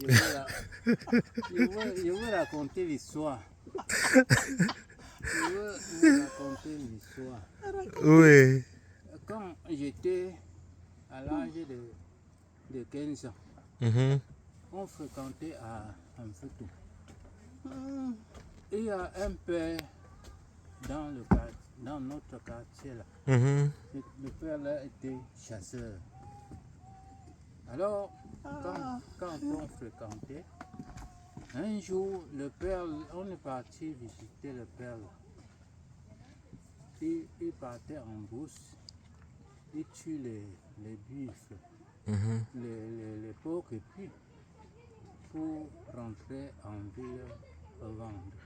Je veux raconter l'histoire. Je veux vous raconter l'histoire. Oui. Quand j'étais à l'âge de 15 ans, on fréquentait à Amfutu. Il y a un père dans notre quartier là. Le père là était chasseur. Alors, quand on fréquentait, un jour, le père, on est parti visiter le père là. Il partait en brousse, il tue les buffles, les porcs et puis pour rentrer en ville revendre.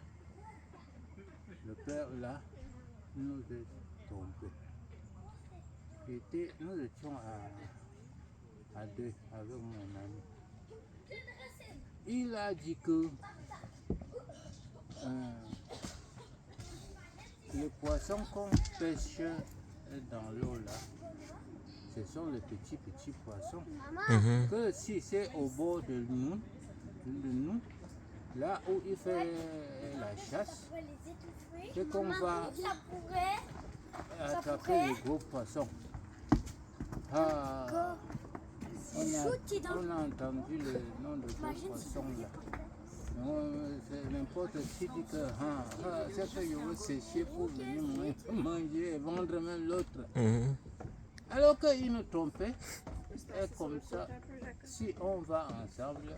Le père là nous est trompé. Nous étions à deux avec mon ami. Il a dit que les poissons qu'on pêche dans l'eau là, ce sont les petits poissons. Que si c'est au bord de nous, là où il fait la chasse, c'est qu'on va attraper les gros poissons. Ah, on a entendu le nom de gros poissons là. N'importe qui dit que c'est que je veux sécher pour venir manger et vendre même l'autre. Alors qu'il nous trompait, et comme ça, si on va ensemble,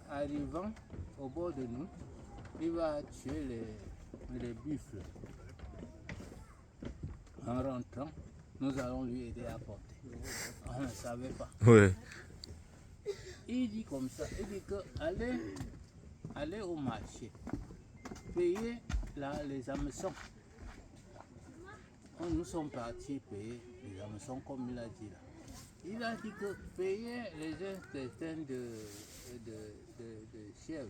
arrivant au bord de nous, il va tuer les buffles. En rentrant, nous allons lui aider à porter. On ne savait pas. Oui. Il dit comme ça, il dit que allez au marché, payer les hameçons. Nous sommes partis payer les hameçons comme il a dit là. Il a dit que payer les intestins de chèvre,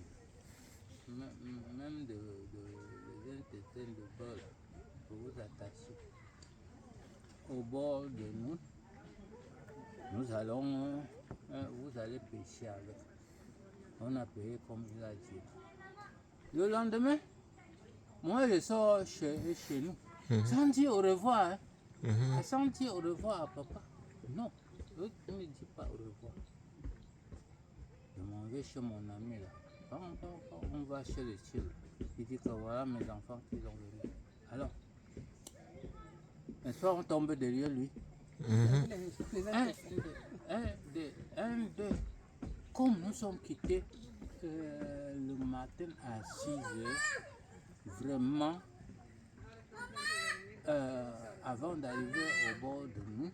même les intestins de bœuf, pour vous attacher au bord de nous. Nous allons, vous allez pêcher avec. On a payé comme il a dit. Le lendemain, moi je sors chez nous, sans dire au revoir. Sans dire au revoir à papa. Non, il ne me dit pas au revoir. Je m'en vais chez mon ami là. On va chez le chill. Il dit que voilà mes enfants qui sont venus. Alors, un soir on tombe derrière lui. Comme nous sommes quittés le matin à 6 heures, vraiment, avant d'arriver au bord de nous,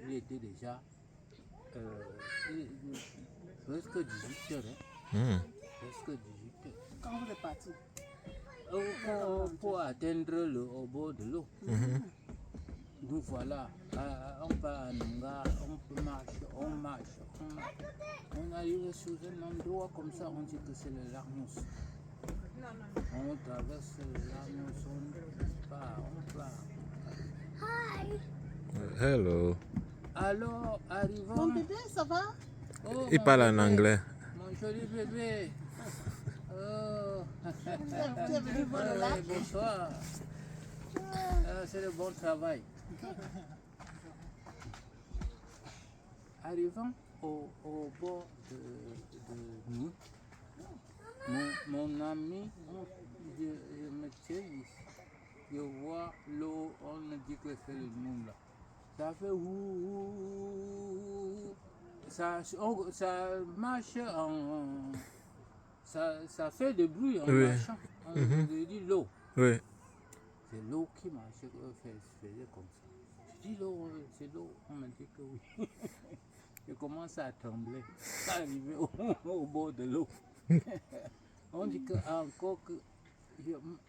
il était déjà presque 18 heures. Presque 18 heures. Quand vous êtes parti pour atteindre au bord de l'eau. Nous voilà, on part à Nunga, on marche. On arrive sur un endroit comme ça, on dit que c'est le Larnos. On traverse le Larnos, on part. Hi. Hello. Alors, arrivons. Mon bébé, ça va? Oh, Il parle en anglais. Mon joli bébé. Oh. Tu es venu voir le lac? Bonsoir. C'est le bon travail. Arrivant au bord de nous, mon ami, je me tiens ici, je vois l'eau, on me dit que c'est le nous là. Ça fait ouh, ça marche ça fait des bruits en marchant. On dit l'eau. Oui. C'est l'eau qui marchait, faisait comme ça. Je dis l'eau, c'est l'eau. On me dit que oui. Je commence à trembler. Arrivé au bord de l'eau. On dit que encore que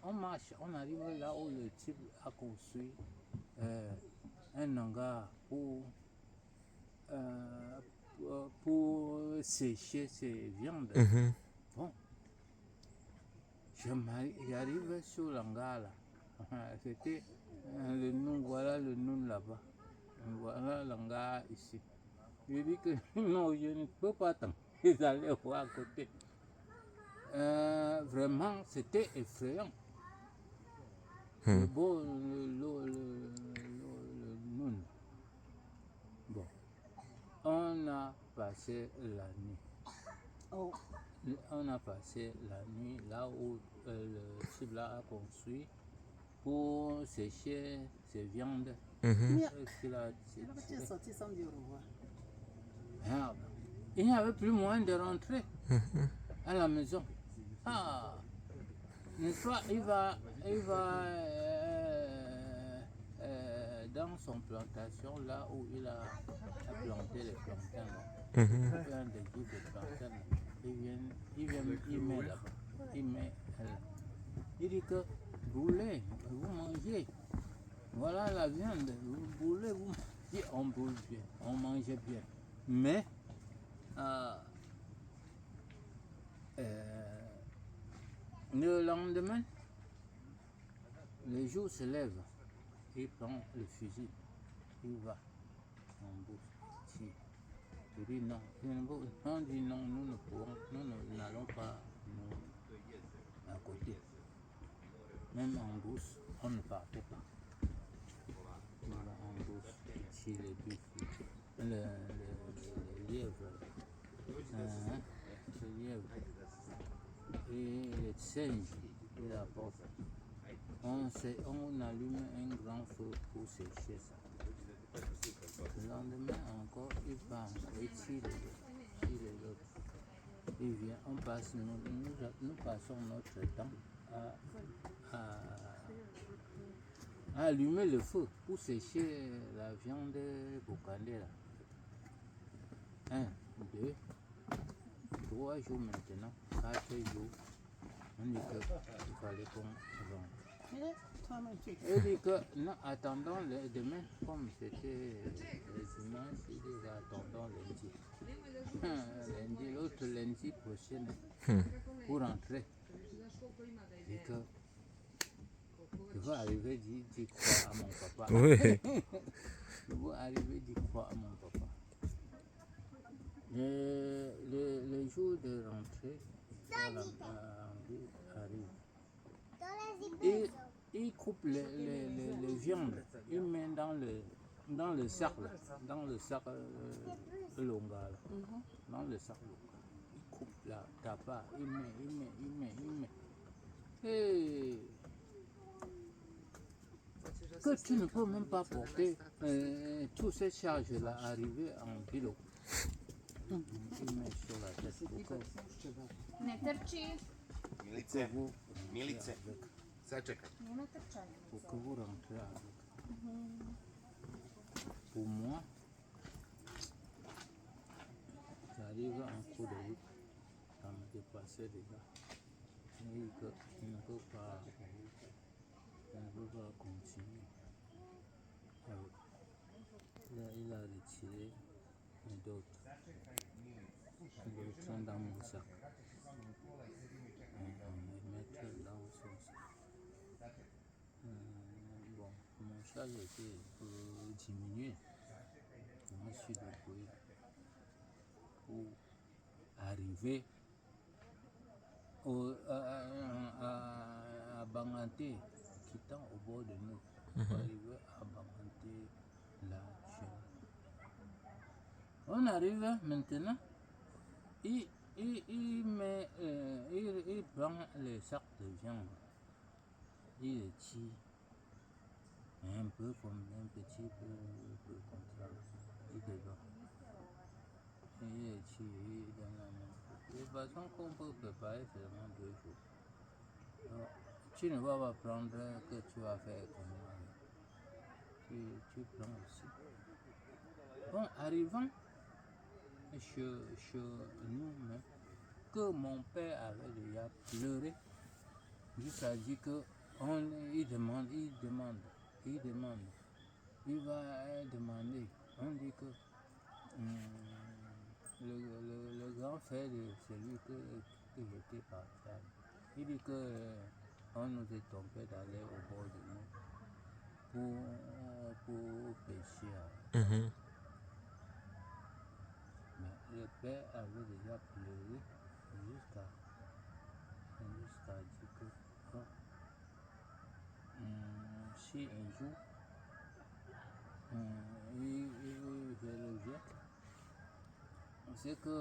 on marche, on arrive là où le type a construit un hangar pour sécher ses viandes. Bon, j'arrive sur l'hangar là. C'était le nom, voilà le nom là-bas. Voilà l'hangar ici. Je dis que non, je ne peux pas attendre. Ils allaient voir à côté. Vraiment, c'était effrayant. Le beau, le noun. Bon, on a passé la nuit. Oh, On a passé la nuit là où le Chibla a construit pour sécher ses viandes. merde. Qu'il a Tu es tiré. sorti sans dire au revoir. Merde. Il n'y avait plus moyen de rentrer à la maison. Ah, n'est-ce pas? Il va dans son plantation, là où il a planté les plantains, là. Il fait un des jours de plantains, il met là-bas. Il met là. Il dit que vous voulez, vous mangez. Voilà la viande, vous voulez, vous mangez. On boule bien, on mangeait bien. Mais, le lendemain, le jour se lève, il prend le fusil, il va en bourse, tire. Il dit non, on dit non, nous ne pourrons, nous n'allons pas nous à côté. Même en bourse, on ne partait pas. Il va en bourse, il tire les buffles, les lièvres, les lièvres et les singes, il apporte. On allume un grand feu pour sécher ça. Le lendemain encore, il va encore, il tire les autres. Il vient, on passe, nous passons notre temps à allumer le feu pour sécher la viande boucandée là. 1, 2, 3 jours maintenant, 4 jours. On dit qu'il fallait qu'on rentre. Toi-même, tu es. Il dit que non, attendons demain, comme c'était le dimanche, il dit attendons lundi. Lundi, l'autre lundi prochain, pour rentrer. Il dit que je vais arriver d'y croire à mon papa. Oui. Je vais arriver d'y croire à mon papa. Le jour de rentrée, arrive. Il coupe les viandes, il met dans le sac, dans le sac longa, dans le sac longa. Il coupe la tapa, il met. Et que tu ne peux même pas porter toutes ces charges-là arriver en vélo. Il met sur la tête pour que Ne trči, Milice, vous Milice, sačekaj. nema trčanja. pour que vous rentrez avec. Pour moi, j'arrive en cours de route, ça me dépassait déjà. Je dis que je ne peux pas continuer. Il a retiré d'autres. Ils sont dans mon sac. On me mettre dans son sac. Bon, mon charge était diminué. Je me suis débrouillé pour arriver à Banganté, quittant au bord de nous, pour arriver à Banganté là chez nous. On arrive maintenant, il prend les sacs de viande, il les tire un peu comme un petit peu comme ça, il débat. Il les tire, il donne la main. De façon qu'on peut préparer seulement 2 jours. Alors, tu ne vas pas prendre que tu vas faire comme moi. Tu prends aussi. Bon, arrivant chez nous, que mon père avait déjà pleuré, jusqu'à dire que il demande, il va demander. On dit que le grand frère de celui que j'étais parti, il dit que on nous est trompé d'aller au bord de nous pour pêcher. père avait déjà pleuré jusqu'à dire que si un jour il revient, c'est que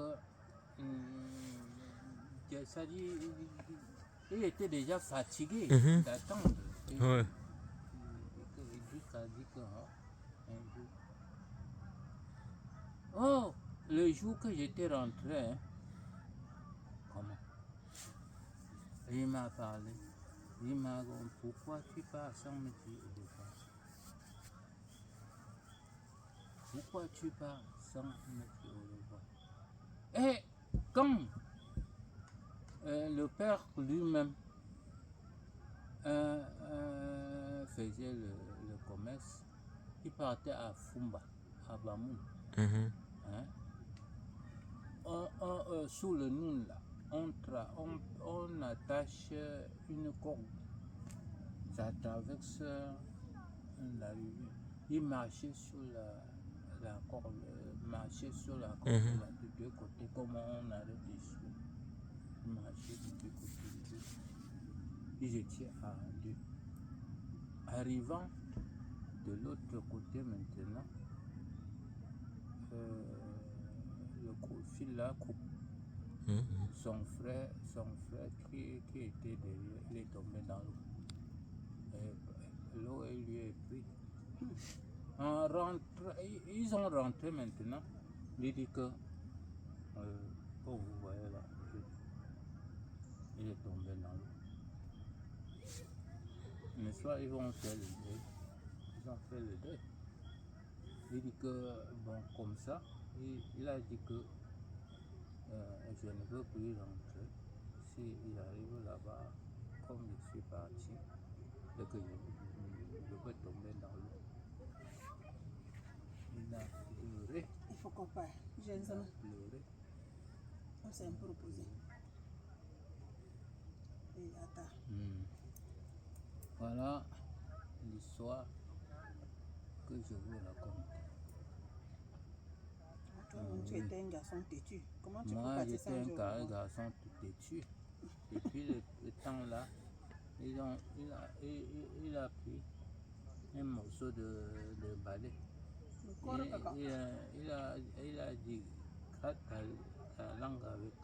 ça dit, il était déjà fatigué d'attendre. Ouais. Jusqu'à dire que un jour. Oh, le jour que j'étais rentré, hein, comment? Il m'a parlé. Il m'a dit, pourquoi tu pars sans me dire au revoir? Pourquoi tu pars sans me dire au revoir? Et quand le père lui-même faisait le commerce, il partait à Fumba, à Bamoun. Mhm. Hein? Sous le Noun, là, on attache une corde. Ça traverse la rivière. Il marchait sur la corde, marchait sur la corde là, de deux côtés, comme on arrête des chevaux. Il marchait de deux côtés. Ils étaient à deux. Arrivant de l'autre côté maintenant, le fil là coupe. Son frère qui était derrière, il est tombé dans l'eau. L'eau lui est pris. Ils ont rentré maintenant. Il dit que, comme vous voyez là, il est tombé dans l'eau. Mais soit ils vont faire le deuil. Ils ont fait le deuil. Il dit que, bon, comme ça, il a dit que je ne veux plus rentrer. S'il arrive là-bas, comme je suis parti, et que je peux tomber dans l'eau. Il a pleuré. Il faut qu'on parle. J'ai Il a pleuré. On s'est un peu reposé. Et attends. Voilà l'histoire que je vous raconte. Tu étais un garçon têtu. Comment tu peux Moi, partir j'étais sans un dire au carré revoir? garçon tout têtu. Depuis le temps là, il a pris un morceau de balai. Le corps de caca. Il a dit, gratte ta langue avec,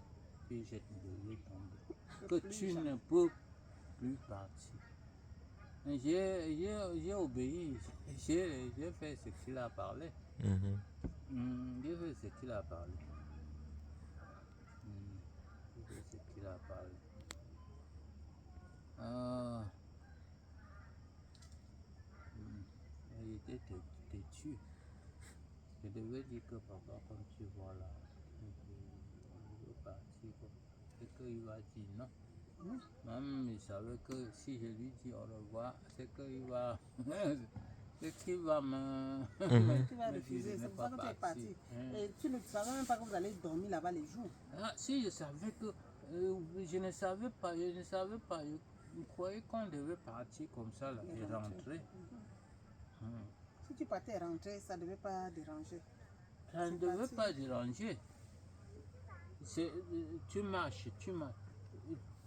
puis je te laisse tomber. Que tu ne peux plus partir. J'ai obéi, j'ai fait ce qu'il a parlé. J'ai fait ce qu'il a parlé. J'ai fait ce qu'il a parlé. Il était têtu. Je devais dire que papa, comme tu vois là, je veux partir. Et qu'il va dire non. Même il savait que si je lui dis au revoir, c'est qu'il va. C'est qu'il va me. Tu vas refuser, c'est pour ça que tu es parti. Et tu ne savais même pas que vous allez dormir là-bas les jours. Ah, si je savais que. Je ne savais pas. Je croyais qu'on devait partir comme ça là, et rentrer. Si tu partais rentrer, ça ne devait pas déranger. Ça ne devait pas déranger. Tu marches.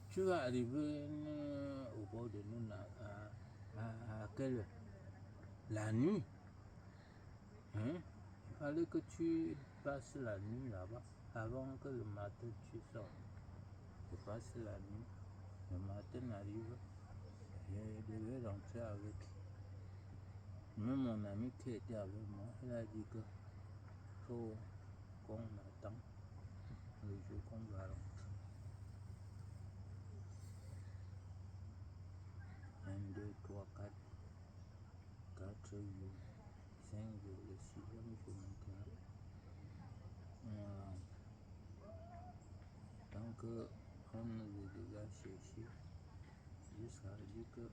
Tu vas arriver au bord de nous à quelle heure? La nuit. Il fallait que tu passes la nuit là-bas avant que le matin tu sortes. Je passe la nuit. Le matin arrive. Je devais rentrer avec. Même mon ami qui était avec moi, il a dit que faut qu'on attend le jour qu'on va rentrer. 1, 2, 3, 4, 4 jours, 5 jours, le 6e jour maintenant. Donc, on nous a déjà cherché jusqu'à dire que